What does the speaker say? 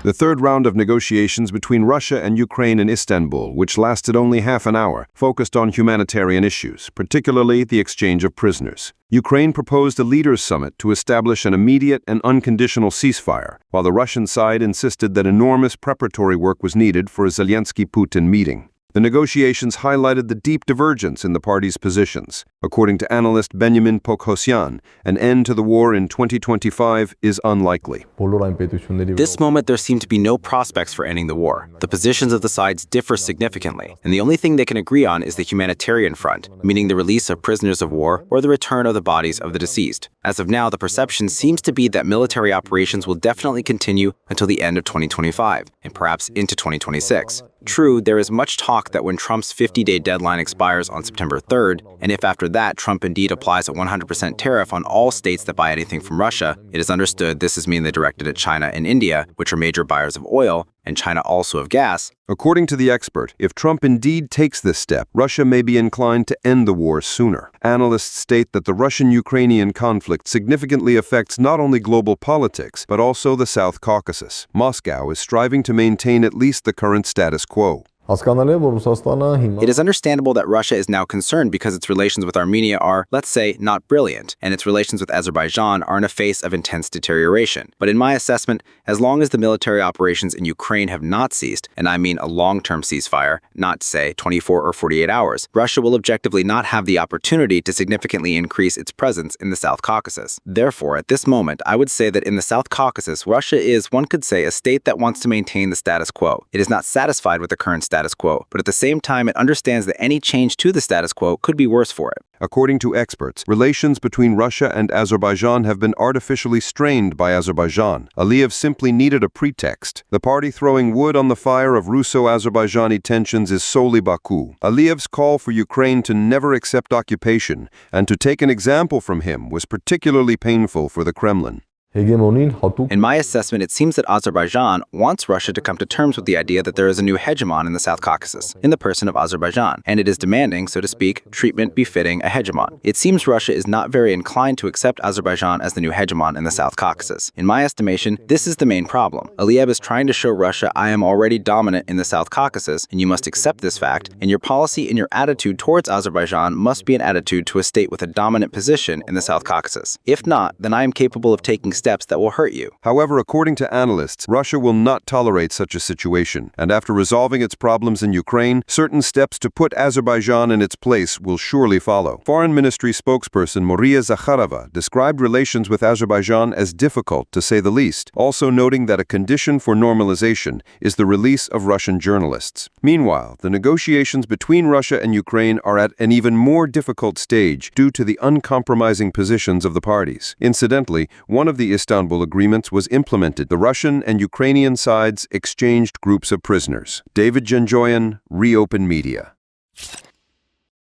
The third round of negotiations between Russia and Ukraine in Istanbul, which lasted only half an hour, focused on humanitarian issues, particularly the exchange of prisoners. Ukraine proposed a leaders' summit to establish an immediate and unconditional ceasefire, while the Russian side insisted that enormous preparatory work was needed for a Zelensky-Putin meeting. The negotiations highlighted the deep divergence in the parties' positions. According to analyst Benjamin Pokhosyan, an end to the war in 2025 is unlikely. This moment, there seem to be no prospects for ending the war. The positions of the sides differ significantly, and the only thing they can agree on is the humanitarian front, meaning the release of prisoners of war or the return of the bodies of the deceased. As of now, the perception seems to be that military operations will definitely continue until the end of 2025, and perhaps into 2026. True, there is much talk that when Trump's 50-day deadline expires on September 3rd, and if after that Trump indeed applies a 100% tariff on all states that buy anything from Russia, it is understood this is mainly directed at China and India, which are major buyers of oil, and China also of gas. According to the expert, if Trump indeed takes this step, Russia may be inclined to end the war sooner. Analysts state that the Russian-Ukrainian conflict significantly affects not only global politics, but also the South Caucasus. Moscow is striving to maintain at least the current status quo. It is understandable that Russia is now concerned because its relations with Armenia are, let's say, not brilliant, and its relations with Azerbaijan are in a phase of intense deterioration. But in my assessment, as long as the military operations in Ukraine have not ceased, and I mean a long-term ceasefire, not, say, 24 or 48 hours, Russia will objectively not have the opportunity to significantly increase its presence in the South Caucasus. Therefore, at this moment, I would say that in the South Caucasus, Russia is, one could say, a state that wants to maintain the status quo. It is not satisfied with the current status quo, but at the same time it understands that any change to the status quo could be worse for it. According to experts, relations between Russia and Azerbaijan have been artificially strained by Azerbaijan. Aliyev simply needed a pretext. The party throwing wood on the fire of Russo-Azerbaijani tensions is solely Baku. Aliyev's call for Ukraine to never accept occupation and to take an example from him was particularly painful for the Kremlin. In my assessment, it seems that Azerbaijan wants Russia to come to terms with the idea that there is a new hegemon in the South Caucasus, in the person of Azerbaijan, and it is demanding, so to speak, treatment befitting a hegemon. It seems Russia is not very inclined to accept Azerbaijan as the new hegemon in the South Caucasus. In my estimation, this is the main problem. Aliyev is trying to show Russia, I am already dominant in the South Caucasus, and you must accept this fact, and your policy and your attitude towards Azerbaijan must be an attitude to a state with a dominant position in the South Caucasus. If not, then I am capable of taking steps that will hurt you. However, according to analysts, Russia will not tolerate such a situation, and after resolving its problems in Ukraine, certain steps to put Azerbaijan in its place will surely follow. Foreign Ministry spokesperson Maria Zakharova described relations with Azerbaijan as difficult, to say the least, also noting that a condition for normalization is the release of Russian journalists. Meanwhile, the negotiations between Russia and Ukraine are at an even more difficult stage due to the uncompromising positions of the parties. Incidentally, one of the Istanbul agreements was implemented. The Russian and Ukrainian sides exchanged groups of prisoners. David Janjoyan, ReOpen Media.